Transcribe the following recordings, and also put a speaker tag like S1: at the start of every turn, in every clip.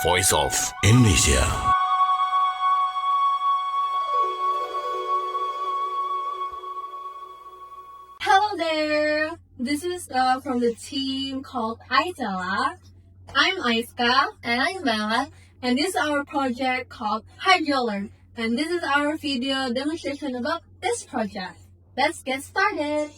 S1: Voice of Indonesia.
S2: Hello there! This is from the team called Emanuela. I'm Ayska.
S3: And I'm Emanuela.
S2: And this is our project called HydroLearn. And this is our video demonstration about this project. Let's get started!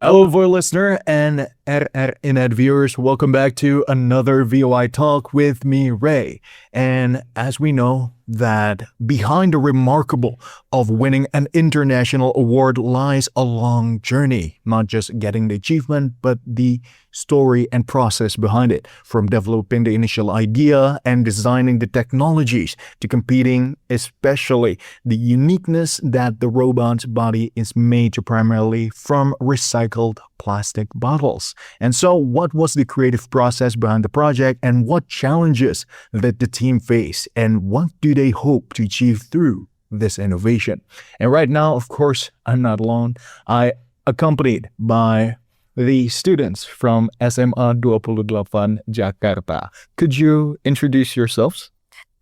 S4: Hello, Voice listener and RR viewers. Welcome back to another VOI Talk with me, Ray. And as we know, that behind the remarkable of winning an international award lies a long journey, not just getting the achievement, but the story and process behind it, from developing the initial idea and designing the technologies to competing, especially the uniqueness that the robot's body is made to primarily from recycled plastic bottles. And so what was the creative process behind the project, and what challenges did the team face, and what do they hope to achieve through this innovation? And right now, of course, I'm not alone. I accompanied by the students from SMA 28 Jakarta. Could you introduce yourselves?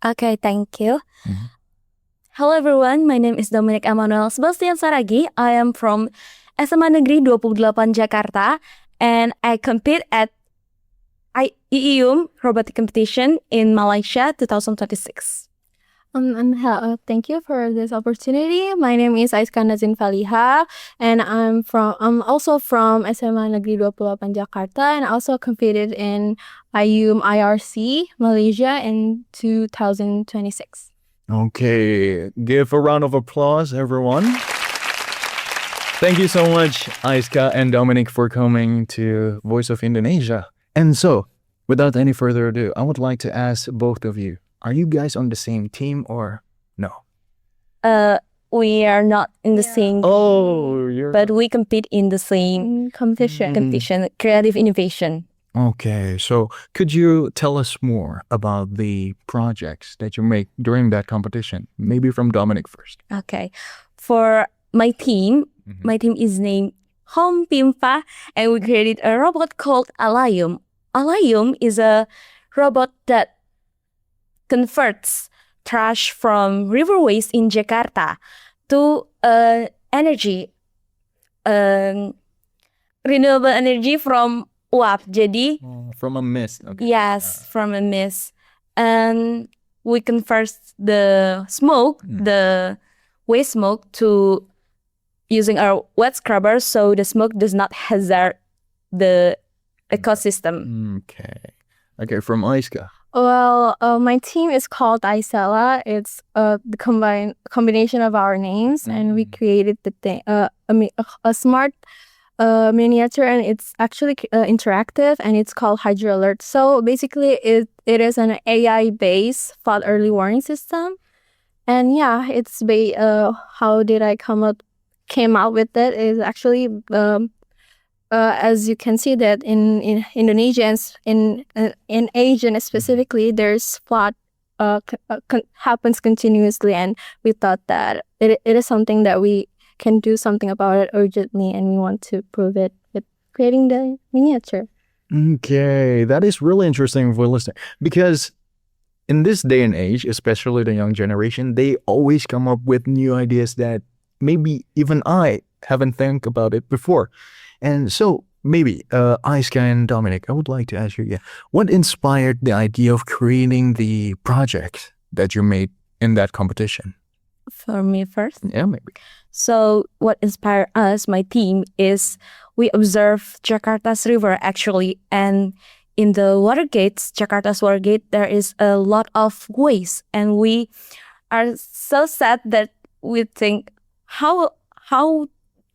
S3: Okay, thank you. Hello everyone, my name is Dominique Emanuela Sebastian-Saragih. I am from SMA Negeri 28 Jakarta, and I compete at IIUM Robotic competition in Malaysia 2026.
S5: Thank you for this opportunity. My name is Ayska Nazneen Falihah, and I'm also from SMA Negeri 28 Jakarta, and I also competed in IIUM IRC Malaysia in 2026.
S4: Okay, give a round of applause, everyone. Thank you so much, Ayska and Dominique, for coming to Voice of Indonesia. And so, without any further ado, I would like to ask both of you, are you guys on the same team or no?
S3: We are not in the same, but we compete in the same competition, creative innovation.
S4: Okay, so could you tell us more about the projects that you make during that competition? Maybe from Dominic first.
S3: Okay, for my team is named Home Pimpa, and we created a robot called IIUM. IIUM is a robot that converts trash from river waste in Jakarta to energy, renewable energy from uap. Jadi
S4: from a mist. Okay.
S3: Yes, from a mist, and we convert the smoke, the waste smoke, to using our wet scrubber, so the smoke does not hazard the ecosystem.
S4: Okay, from Ayska.
S5: Well, my team is called Ayska. It's the combination of our names, and we created a smart miniature, and it's actually interactive, and it's called Hydro Alert. So basically, it is an AI based fault early warning system, and yeah, it's how did I came out with it is actually as you can see that in Indonesia and in Asian specifically, there's flood happens continuously, and we thought that it is something that we can do something about it urgently, and we want to prove it with creating the miniature.
S4: Okay, that is really interesting for listening because in this day and age, especially the young generation, they always come up with new ideas that maybe even I haven't think about it before. And so maybe Ayska and Dominic, I would like to ask you, what inspired the idea of creating the project that you made in that competition?
S3: For me first.
S4: Yeah, maybe.
S3: So what inspired us, my team, is we observe Jakarta's river actually, and in the water gates, Jakarta's water gate, there is a lot of waste, and we are so sad that we think how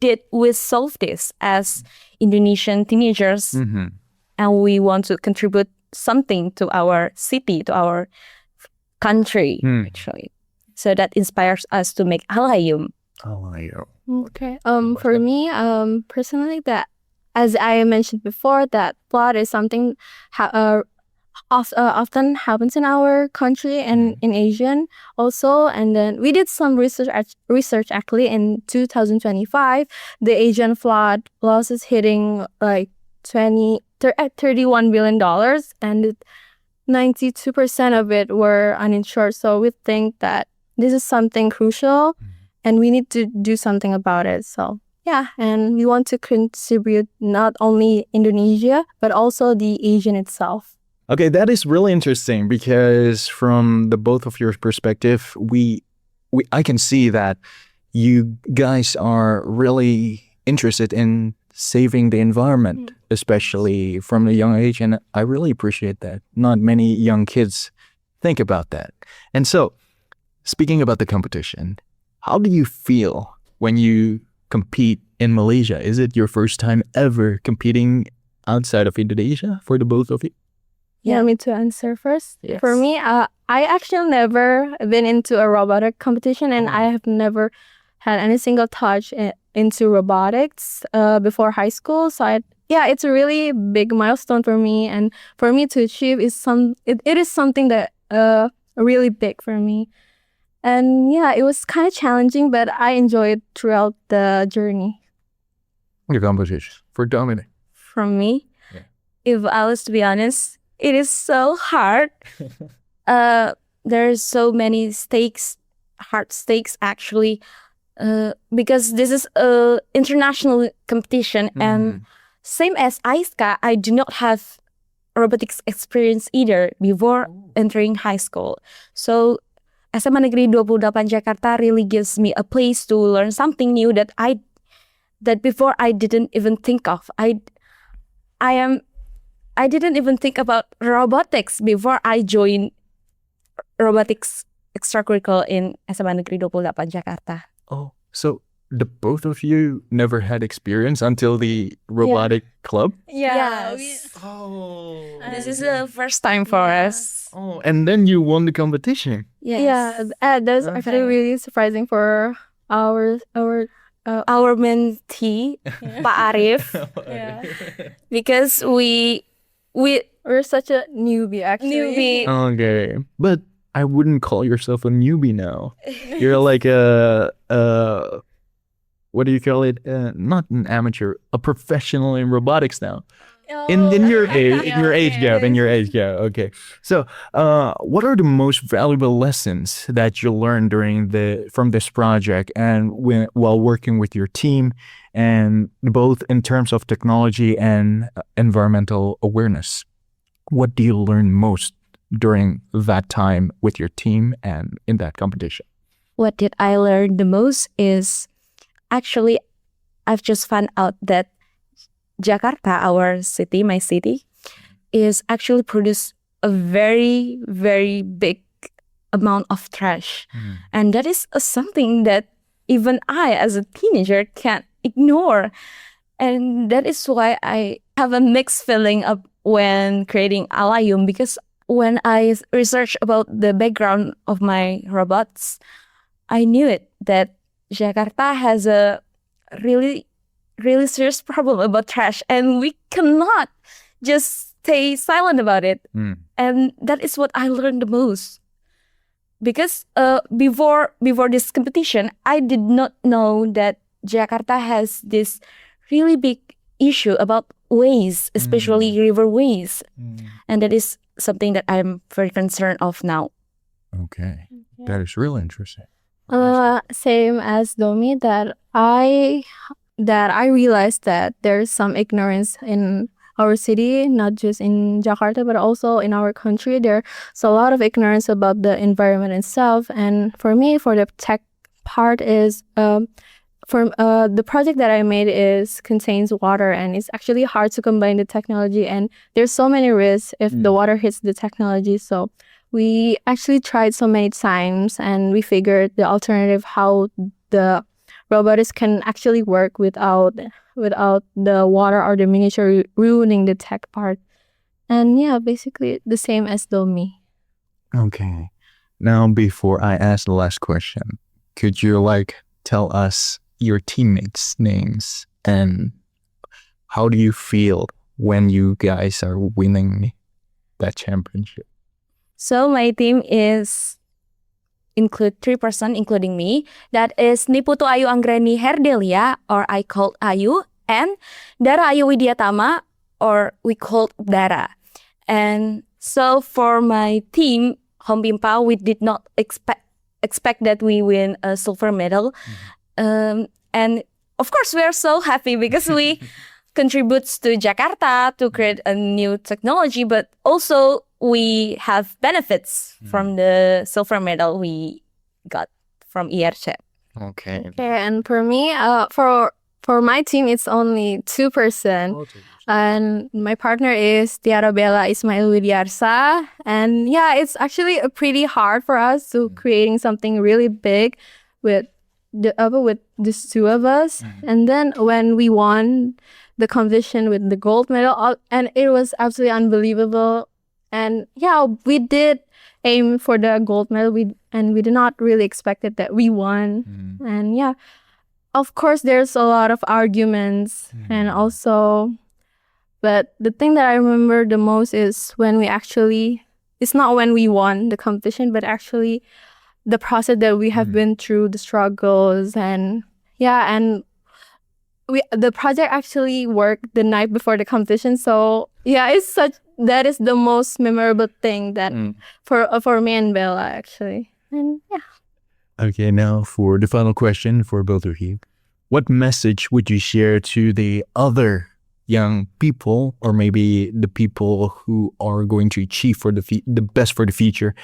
S3: did we solve this as Indonesian teenagers, and we want to contribute something to our city, to our country, actually. So that inspires us to make IIUM.
S5: Okay. For me, personally, that as I mentioned before, that flood is something often happens in our country and in Asian also. And then we did some research actually in 2025. The Asian flood loss is hitting like $31 billion, and 92% of it were uninsured. So we think that this is something crucial, and we need to do something about it. So yeah, and we want to contribute not only Indonesia, but also the Asian itself.
S4: Okay, that is really interesting because from the both of your perspective, I can see that you guys are really interested in saving the environment, especially from a young age, and I really appreciate that. Not many young kids think about that. And so, speaking about the competition, how do you feel when you compete in Malaysia? Is it your first time ever competing outside of Indonesia for the both of you?
S5: You want me to answer first?
S4: Yes.
S5: For me, I actually never been into a robotic competition, and I have never had any single touch into robotics before high school. So it's a really big milestone for me, and for me to achieve it is something that really big for me. And yeah, it was kind of challenging, but I enjoyed throughout the journey.
S4: Your competition for Dominic.
S3: From me, if I was to be honest, it is so hard. There's so many hard stakes actually, because this is a international competition, and same as Ayska, I do not have robotics experience either before entering high school. So SMA Negeri 28 Jakarta really gives me a place to learn something new that before I didn't even think of. I didn't even think about robotics before I joined robotics extracurricular in SMA Negeri 28 Jakarta.
S4: Oh, so the both of you never had experience until the robotic club?
S3: Yes.
S4: Oh.
S3: This is the first time for us.
S4: Oh, and then you won the competition.
S3: Yes.
S5: Yeah, that's actually really surprising for our
S3: mentee, Pak Arif, because
S5: we're such a newbie actually.
S4: Okay, but I wouldn't call yourself a newbie now. You're like a what do you call it? Not an amateur, a professional in robotics now. In your age gap. Okay. So, what are the most valuable lessons that you learned from this project and while working with your team, and both in terms of technology and environmental awareness? What do you learn most during that time with your team and in that competition?
S3: What did I learn the most is actually I've just found out that Jakarta, our city, my city, is actually produce a very, very big amount of trash. And that is something that even I, as a teenager, can't ignore. And that is why I have a mixed feeling of when creating IIUM, because when I researched about the background of my robots, I knew it that Jakarta has a really, really serious problem about trash, and we cannot just stay silent about it. And that is what I learned the most. Because before this competition, I did not know that Jakarta has this really big issue about waste, especially river waste. And that is something that I'm very concerned of now.
S4: Okay. That is really interesting.
S5: Same as Domi, that I realized that there's some ignorance in our city, not just in Jakarta, but also in our country. There's a lot of ignorance about the environment itself. And for me, for the tech part is, the project that I made contains water, and it's actually hard to combine the technology. And there's so many risks if the water hits the technology. So we actually tried so many times, and we figured the alternative how the robotics can actually work without the water or the miniature ruining the tech part. And yeah, basically the same as Domi.
S4: Okay. Now, before I ask the last question, could you tell us your teammates' names and how do you feel when you guys are winning that championship?
S3: So my team include 3 person, including me. That is Niputu Ayu Anggreni Herdelia, or I called Ayu, and Dara Ayu Widyatama, or we called Dara. And so for my team, Hompimpa, we did not expect that we win a silver medal. And of course, we are so happy because we contributes to Jakarta to create a new technology, but also we have benefits from the silver medal we got from IRC.
S4: Okay.
S5: And for me, for my team, it's only 2 person. And my partner is Tiara Bella Ismail Widyarsa. And yeah, it's actually pretty hard for us to creating something really big with these 2 of us. And then when we won the competition with the gold medal, and it was absolutely unbelievable. And yeah, we did aim for the gold medal, and we did not really expect it that we won. And yeah, of course, there's a lot of arguments, and also, but the thing that I remember the most is when we actually, it's not when we won the competition, but actually the process that we have been through, the struggles, and yeah, and the project actually worked the night before the competition. So yeah, that is the most memorable thing that for me and Bella, actually. And yeah.
S4: Okay, now for the final question for both of you. What message would you share to the other young people, or maybe the people who are going to achieve for the best for the future,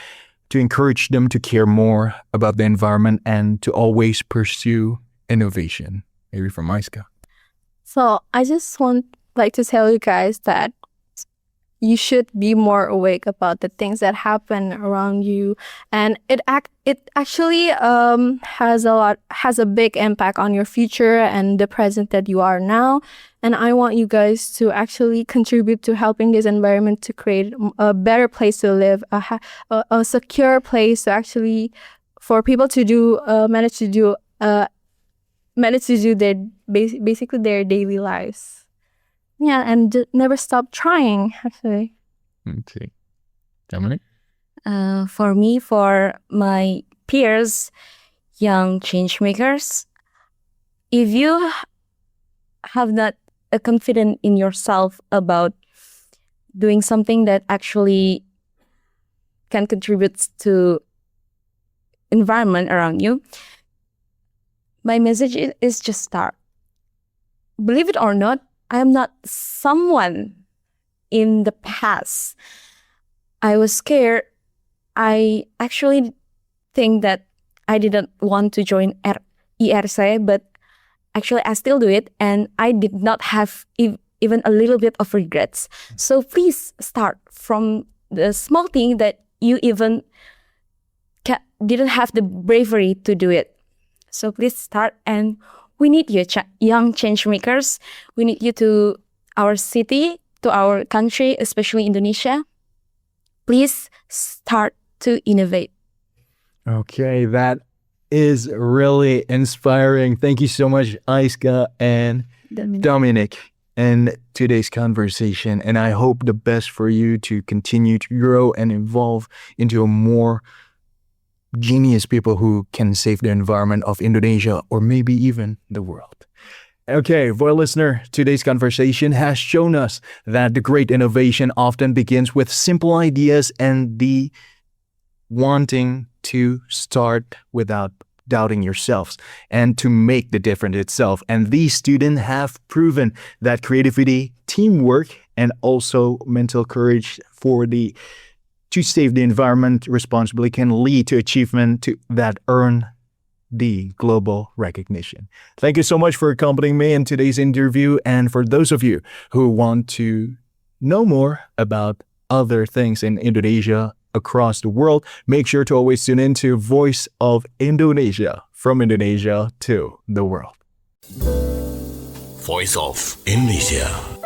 S4: to encourage them to care more about the environment and to always pursue innovation? Maybe from Ayska.
S5: So I just like to tell you guys that you should be more awake about the things that happen around you, and it actually has a big impact on your future and the present that you are now. And I want you guys to actually contribute to helping this environment to create a better place to live, a secure place to actually for people to manage to do their basically their daily lives. Yeah, and never stop trying, actually.
S4: Okay. Dominique?
S3: For me, for my peers, young change makers, if you have not a confidence in yourself about doing something that actually can contribute to environment around you, my message is just start. Believe it or not, I am not someone in the past. I was scared. I actually think that I didn't want to join IRC, but actually I still do it, and I did not have even a little bit of regrets. So please start from the small thing that you even didn't have the bravery to do it. So please start, and we need you, young change makers. We need you to our city, to our country, especially Indonesia. Please start to innovate.
S4: Okay, that is really inspiring. Thank you so much, Ayska and Dominique, and today's conversation. And I hope the best for you to continue to grow and evolve into a more genius people who can save the environment of Indonesia or maybe even the world. Okay, for listener, today's conversation has shown us that the great innovation often begins with simple ideas and the wanting to start without doubting yourselves and to make the difference itself. And these students have proven that creativity, teamwork, and also mental courage to save the environment responsibly can lead to achievement that earn the global recognition. Thank you so much for accompanying me in today's interview. And for those of you who want to know more about other things in Indonesia across the world, make sure to always tune in to Voice of Indonesia, from Indonesia to the world.
S1: Voice of Indonesia.